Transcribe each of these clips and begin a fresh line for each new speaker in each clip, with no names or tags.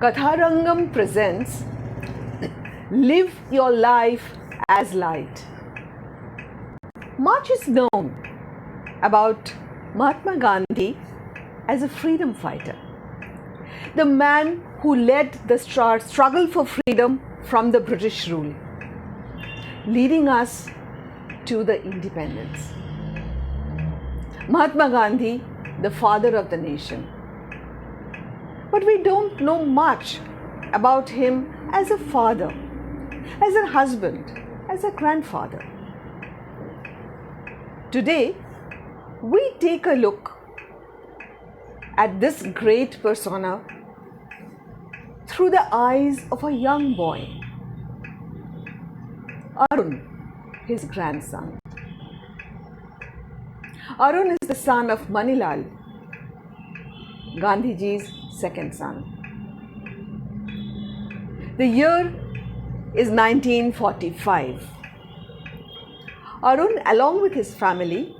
Katharangam presents Live Your Life as Light. Much is known about Mahatma Gandhi as a freedom fighter, the man who led the struggle for freedom from the British rule, leading us to the independence. Mahatma Gandhi, the father of the nation. But we don't know much about him as a father, as a husband, as a grandfather. Today, we take a look at this great persona through the eyes of a young boy, Arun, his grandson. Arun is the son of Manilal, Gandhiji's second son. The year is 1945. Arun, along with his family,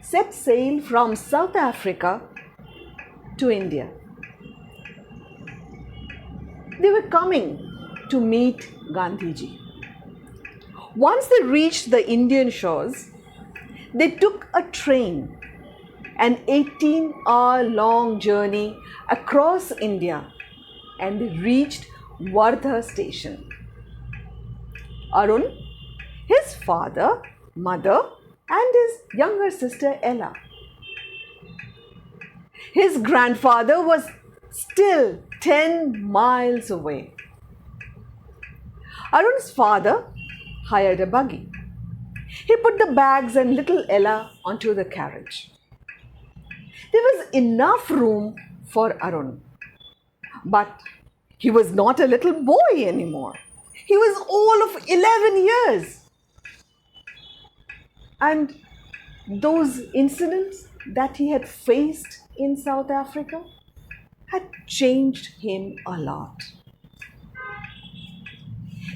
set sail from South Africa to India. They were coming to meet Gandhiji. Once they reached the Indian shores, they took a train, an 18-hour-long journey across India, and they reached Wardha station. Arun, his father, mother, and his younger sister Ella. His grandfather was still 10 miles away. Arun's father hired a buggy. He put the bags and little Ella onto the carriage. There was enough room for Arun. But he was not a little boy anymore. He was all of 11 years. And those incidents that he had faced in South Africa had changed him a lot.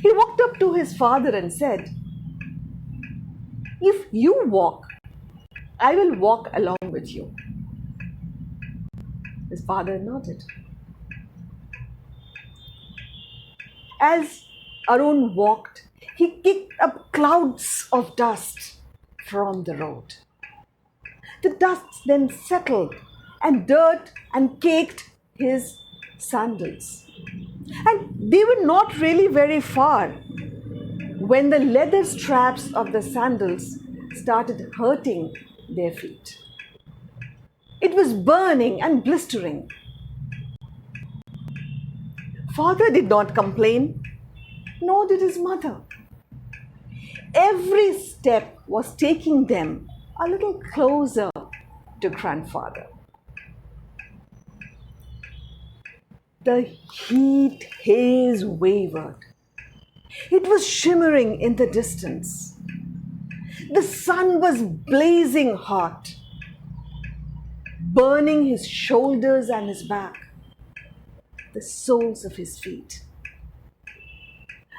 He walked up to his father and said, "If you walk, I will walk along with you." His father nodded. As Arun walked, he kicked up clouds of dust from the road. The dust then settled and dirt and caked his sandals. And they were not really very far when the leather straps of the sandals started hurting their feet. It was burning and blistering. Father did not complain, nor did his mother. Every step was taking them a little closer to grandfather. The heat haze wavered. It was shimmering in the distance. The sun was blazing hot, burning his shoulders and his back, the soles of his feet.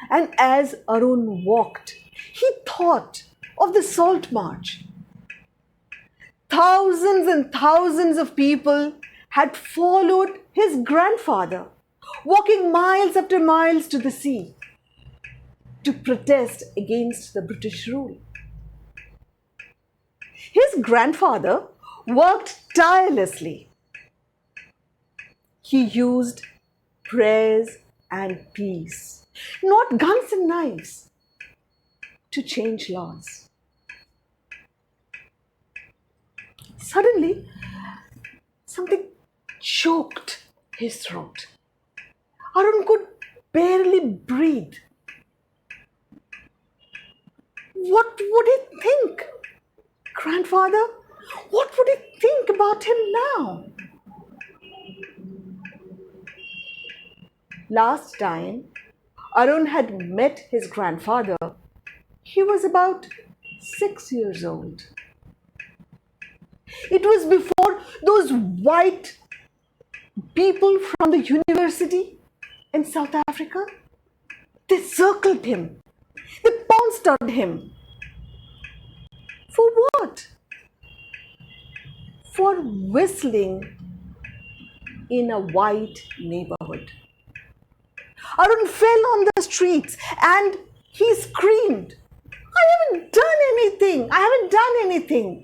And as Arun walked, he thought of the salt march. Thousands and thousands of people had followed his grandfather, walking miles after miles to the sea to protest against the British rule. His grandfather worked tirelessly. He used prayers and peace, not guns and knives, to change laws. Suddenly, something choked his throat. Arun could barely breathe. What would he think? Grandfather, what would he think about him now? Last time Arun had met his grandfather, he was about 6 years old. It was before those white people from the university in South Africa. They circled him. They pounced on him. For what? For whistling in a white neighborhood. Arun fell on the streets and he screamed, I haven't done anything. I haven't done anything.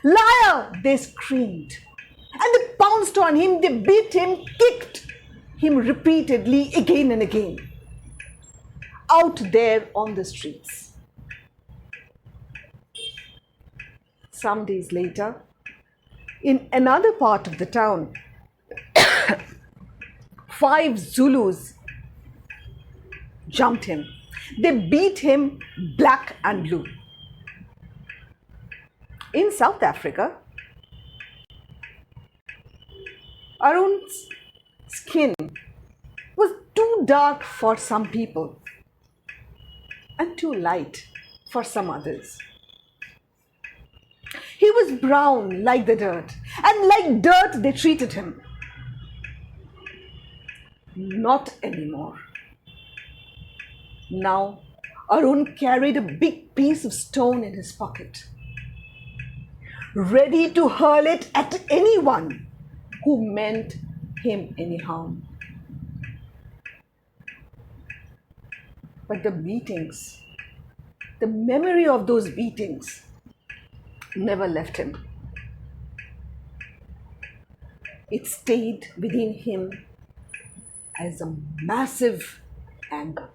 Liar, they screamed. And they pounced on him, they beat him, kicked him repeatedly again and again. Out there on the streets. Some days later, in another part of the town, 5 Zulus jumped him. They beat him black and blue. In South Africa, Arun's skin was too dark for some people and too light for some others. He was brown like the dirt, and like dirt they treated him. Not anymore. Now, Arun carried a big piece of stone in his pocket, ready to hurl it at anyone who meant him any harm. But the beatings, the memory of those beatings never left him. It stayed within him as a massive anger.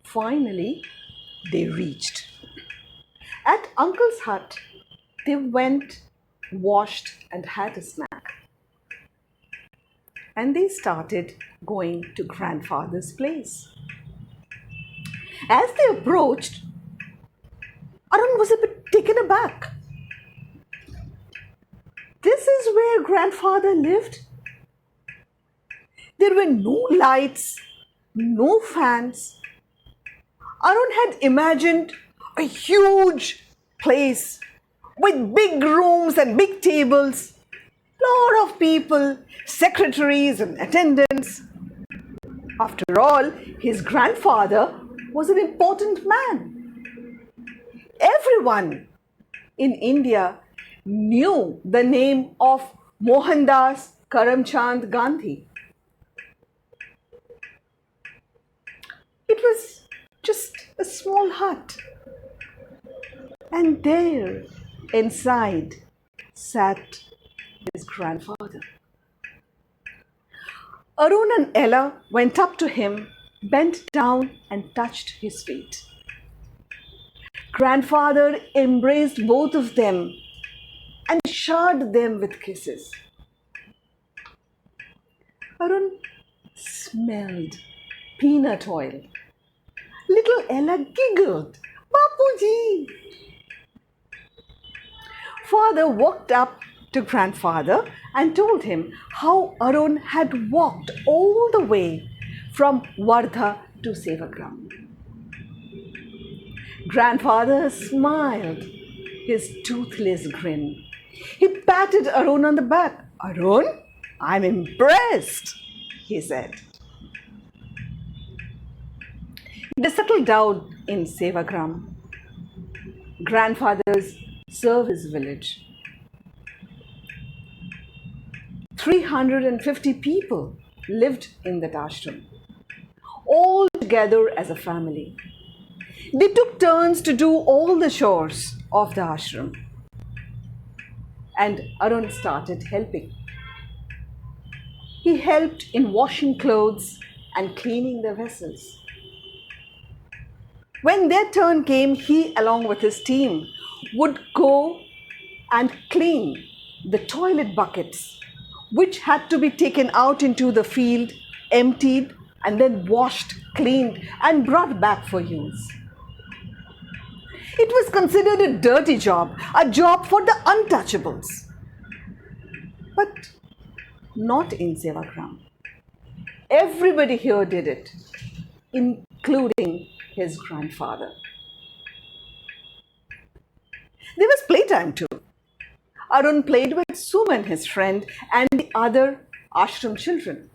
Finally, they reached. At Uncle's hut, they went, washed, and had a snack. And they started going to Grandfather's place. As they approached, Arun was a bit taken aback. This is where Grandfather lived. There were no lights, no fans. Arun had imagined a huge place with big rooms and big tables, lot of people, secretaries and attendants. After all, his grandfather was an important man. Everyone in India knew the name of Mohandas Karamchand Gandhi. It was just a small hut. And there, inside, sat his grandfather. Arun and Ella went up to him, bent down and touched his feet. Grandfather embraced both of them and showered them with kisses. Arun smelled peanut oil. Little Ella giggled, Bapuji! Father walked up to Grandfather and told him how Arun had walked all the way from Wardha to Sevagram. Grandfather smiled his toothless grin. He patted Arun on the back. Arun, I'm impressed, he said. They settled down in Sevagram, Grandfather's service village. 350 people lived in that ashram, all together as a family. They took turns to do all the chores of the ashram. And Arun started helping. He helped in washing clothes and cleaning the vessels. When their turn came, he, along with his team, would go and clean the toilet buckets, which had to be taken out into the field, emptied, and then washed, cleaned, and brought back for use. It was considered a dirty job, a job for the untouchables. But not in Sevagram. Everybody here did it, including his grandfather. There was playtime too. Arun played with Suman, his friend, and the other ashram children.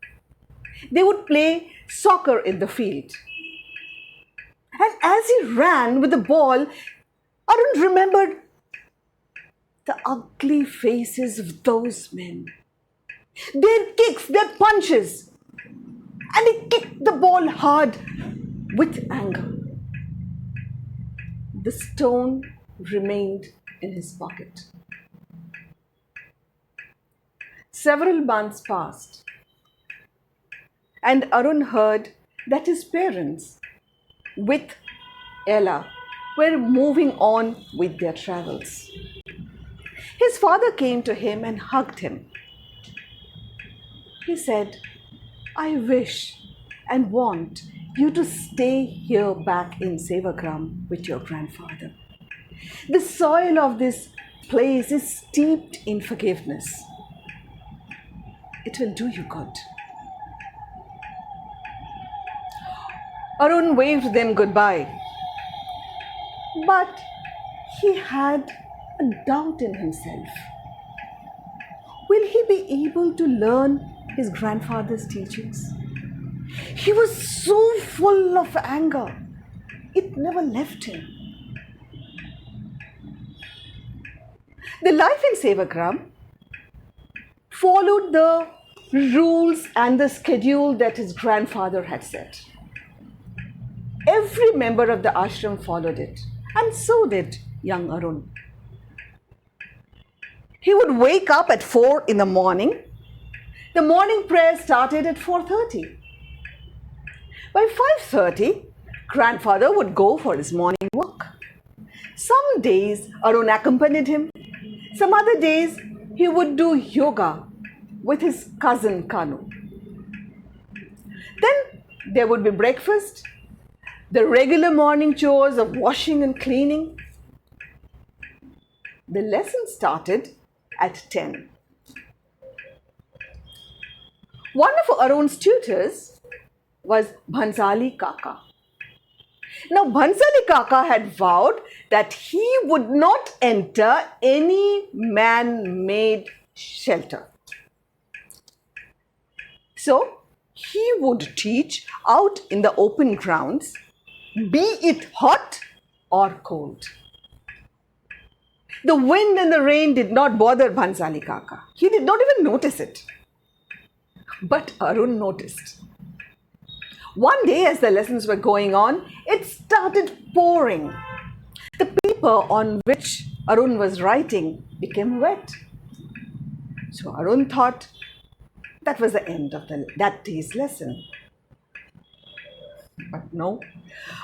They would play soccer in the field. And as he ran with the ball, Arun remembered the ugly faces of those men. their kicks, their punches. And he kicked the ball hard with anger. The stone remained in his pocket. Several months passed, and Arun heard that his parents, with Ella, were moving on with their travels. His father came to him and hugged him. He said, I wish and want you to stay here back in Sevagram with your grandfather. The soil of this place is steeped in forgiveness. It will do you good. Arun waved them goodbye. But he had a doubt in himself. Will he be able to learn his grandfather's teachings? He was so full of anger, it never left him. The life in Sevagram followed the rules and the schedule that his grandfather had set. Every member of the ashram followed it, and so did young Arun. He would wake up at 4 in the morning. The morning prayer started at 4:30. By 5:30, grandfather would go for his morning walk. Some days Arun accompanied him. Some other days he would do yoga with his cousin Kanu. Then there would be breakfast, the regular morning chores of washing and cleaning. The lesson started at 10. One of Arun's tutors was Bhansali Kaka. Now, Bhansali Kaka had vowed that he would not enter any man-made shelter. So, he would teach out in the open grounds, be it hot or cold. The wind and the rain did not bother Bhansali Kaka. He did not even notice it. But Arun noticed. One day, as the lessons were going on, it started pouring. The paper on which Arun was writing became wet. So Arun thought that was the end of that day's lesson. But no,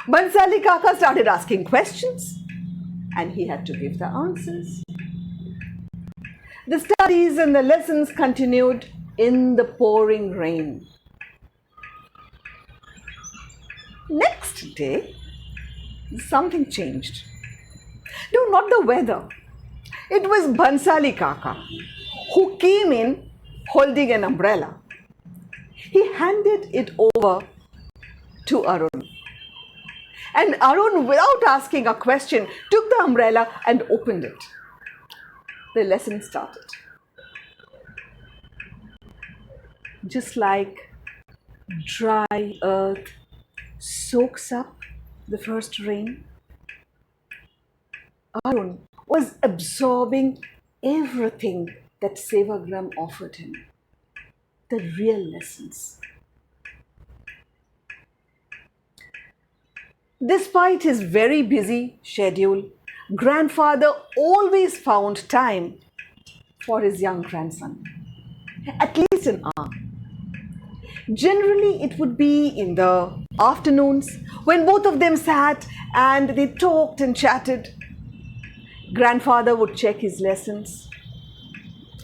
Bhansali Kaka started asking questions and he had to give the answers. The studies and the lessons continued in the pouring rain. Next day, something changed. No, not the weather. It was Bhansali Kaka who came in holding an umbrella. He handed it over to Arun. And Arun, without asking a question, took the umbrella and opened it. The lesson started. Just like dry earth soaks up the first rain, Arun was absorbing everything that Sevagram offered him, the real lessons. Despite his very busy schedule, grandfather always found time for his young grandson, at least an hour. Generally, it would be in the afternoons when both of them sat and they talked and chatted. Grandfather would check his lessons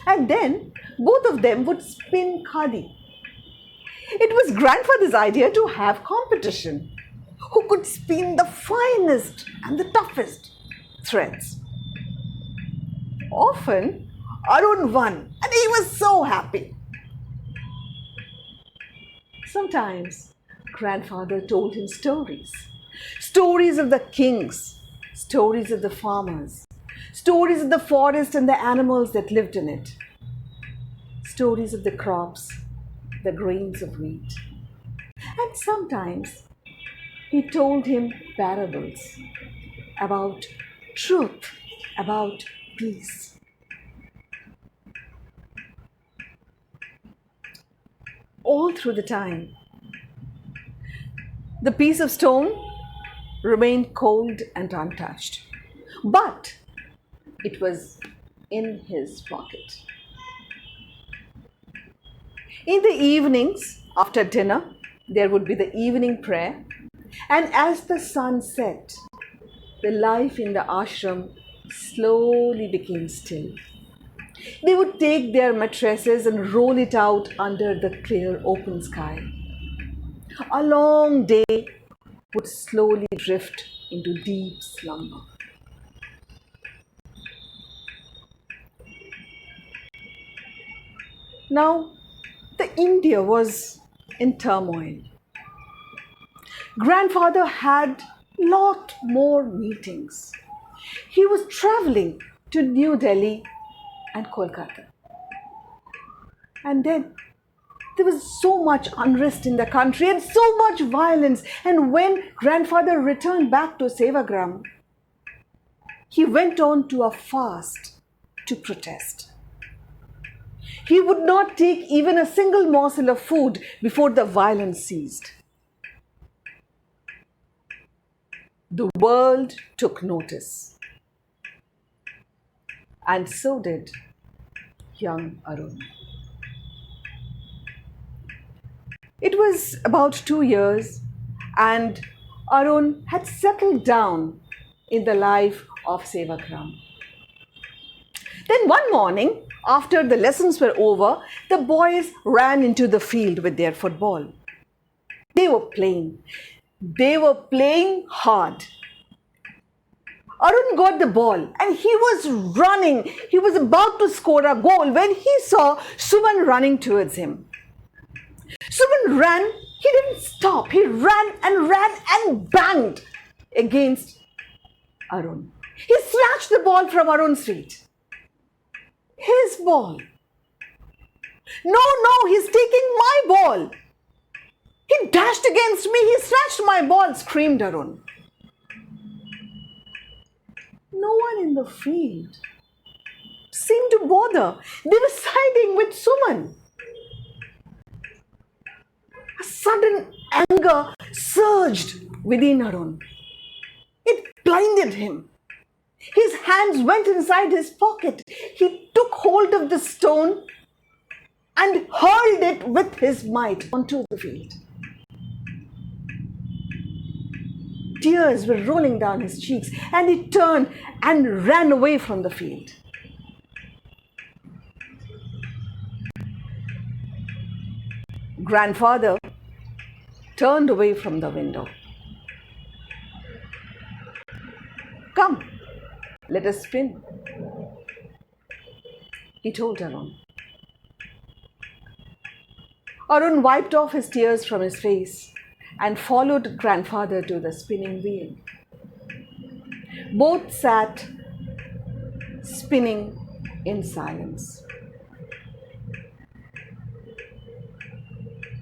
and then both of them would spin khadi. It was grandfather's idea to have competition. Who could spin the finest and the toughest threads? Often, Arun won and he was so happy. Sometimes, grandfather told him stories. Stories of the kings, stories of the farmers, stories of the forest and the animals that lived in it, stories of the crops, the grains of wheat. And sometimes, he told him parables about truth, about peace. all through the time. The piece of stone remained cold and untouched, but it was in his pocket. In the evenings, after dinner, there would be the evening prayer, and as the sun set, the life in the ashram slowly became still. They would take their mattresses and roll it out under the clear open sky. A long day would slowly drift into deep slumber. Now, the India was in turmoil. Grandfather had lot more meetings. He was traveling to New Delhi and Kolkata. And then there was so much unrest in the country and so much violence. And when grandfather returned back to Sevagram, he went on to a fast to protest. He would not take even a single morsel of food before the violence ceased. The world took notice. And so did young Arun. It was about 2 years, and Arun had settled down in the life of Sevagram. Then one morning, after the lessons were over, the boys ran into the field with their football. They were playing. They were playing hard. Arun got the ball and he was running. He was about to score a goal when he saw Suman running towards him. Suman ran. He didn't stop. He ran and banged against Arun. He snatched the ball from Arun's feet. His ball. No, he's taking my ball. He dashed against me. He snatched my ball, screamed Arun. No one in the field seemed to bother. They were siding with Suman. A sudden anger surged within Arun. It blinded him. His hands went inside his pocket. He took hold of the stone and hurled it with his might onto the field. Tears were rolling down his cheeks, and he turned and ran away from the field. Grandfather turned away from the window. Come, let us spin, he told Arun. Arun wiped off his tears from his face and followed grandfather to the spinning wheel. Both sat spinning in silence.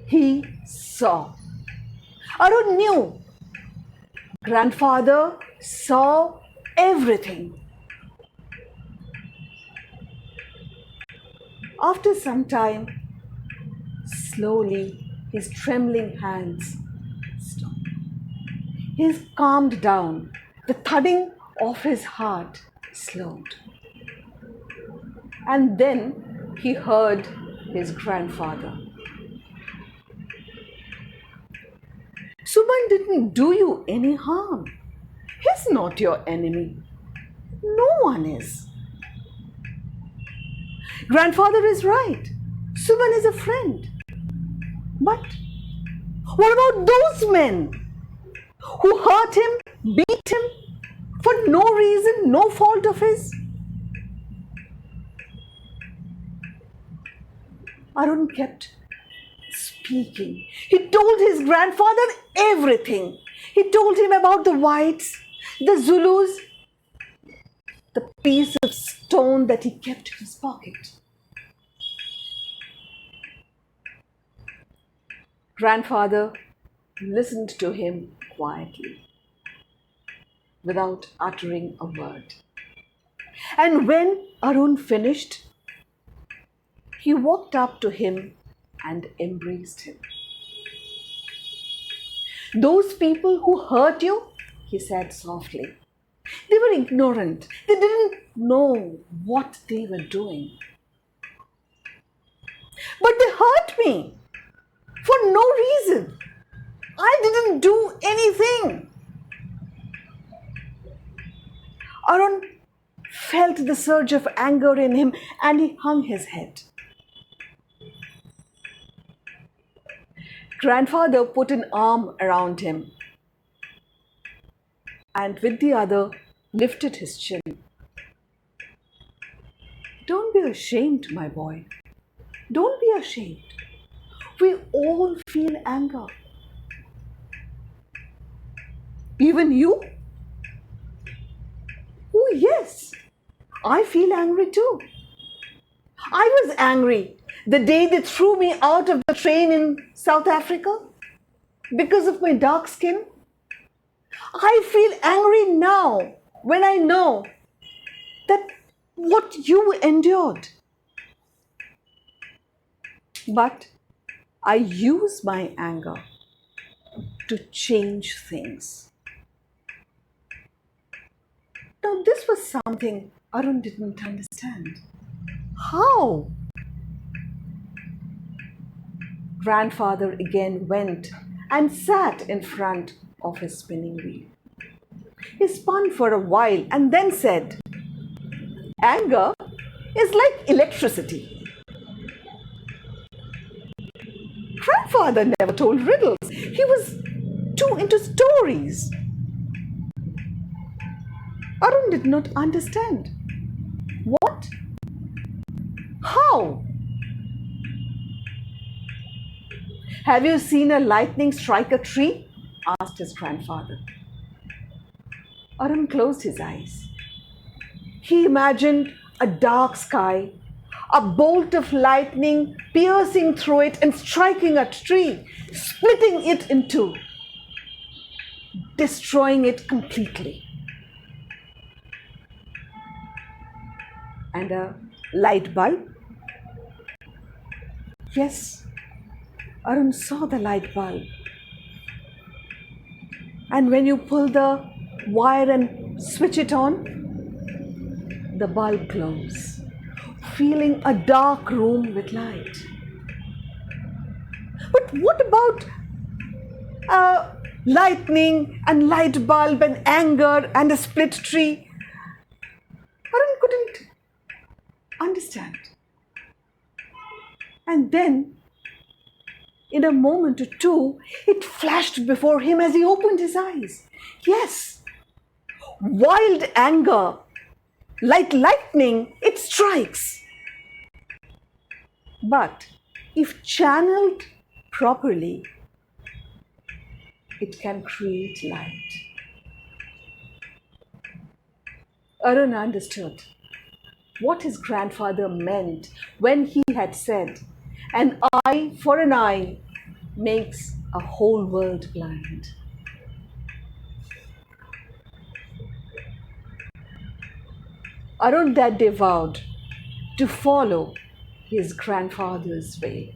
He saw. Arun knew. Grandfather saw everything. After some time, slowly his trembling hands stopped. He calmed down. The thudding of his heart slowed. And then he heard his grandfather. Suman didn't do you any harm. He's not your enemy. No one is. Grandfather is right. Suman is a friend. But what about those men who hurt him, beat him for no reason, no fault of his? Arun kept speaking. He told his grandfather everything. He told him about the whites, the Zulus, the piece of stone that he kept in his pocket. Grandfather listened to him quietly, without uttering a word. And when Arun finished, he walked up to him and embraced him. "Those people who hurt you," he said softly, "they were ignorant. They didn't know what they were doing. But they hurt me for no reason. I didn't do anything." Arun felt the surge of anger in him and he hung his head. Grandfather put an arm around him and with the other lifted his chin. "Don't be ashamed, my boy. Don't be ashamed. We all feel anger. Even you?" "Oh, yes. I feel angry too. I was angry the day they threw me out of the train in South Africa because of my dark skin. I feel angry now when I know that what you endured. But I use my anger to change things." Now, this was something Arun didn't understand. How? Grandfather again went and sat in front of his spinning wheel. He spun for a while and then said, "Anger is like electricity." Grandfather never told riddles. He was too into stories. Arun did not understand. What? How? "Have you seen a lightning strike a tree?" asked his grandfather. Arun closed his eyes. He imagined a dark sky, a bolt of lightning piercing through it and striking a tree, splitting it in two, destroying it completely. And a light bulb? Yes, Arun saw the light bulb. And when you pull the wire and switch it on, the bulb glows, filling a dark room with light. But what about lightning and light bulb and anger and a split tree? Arun couldn't understand. And then, in a moment or two, it flashed before him as he opened his eyes. Yes, wild anger, like lightning, it strikes. But if channeled properly, it can create light. Arun understood what his grandfather meant when he had said, "An eye for an eye makes a whole world blind." Arun that day vowed to follow his grandfather's way.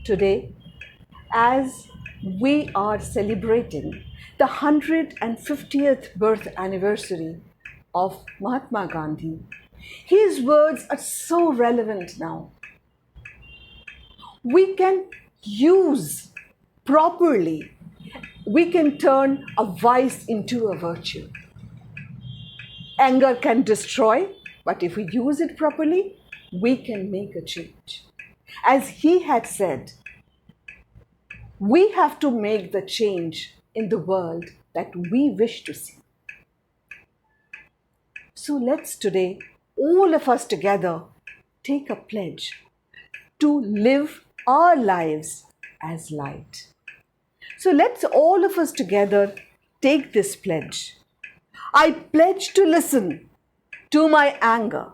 Today, as we are celebrating the 150th birth anniversary of Mahatma Gandhi, his words are so relevant now. We can use properly, we can turn a vice into a virtue. Anger can destroy, but if we use it properly, we can make a change. As he had said, we have to make the change in the world that we wish to see. So let's today, all of us together, take a pledge to live our lives as light. So let's all of us together take this pledge. I pledge to listen to my anger,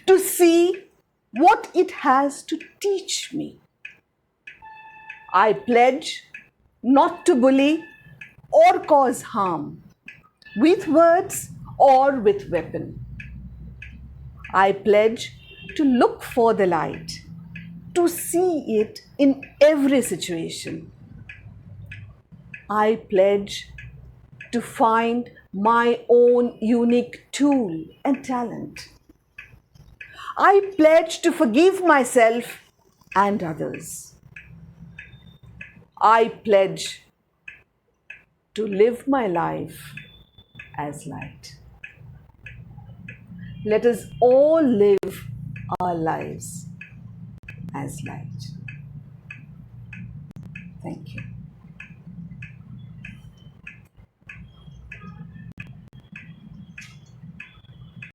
to see what it has to teach me. I pledge not to bully or cause harm with words or with weapon. I pledge to look for the light, to see it in every situation. I pledge to find my own unique tool and talent. I pledge to forgive myself and others. I pledge to live my life as light. Let us all live our lives as light. Thank you.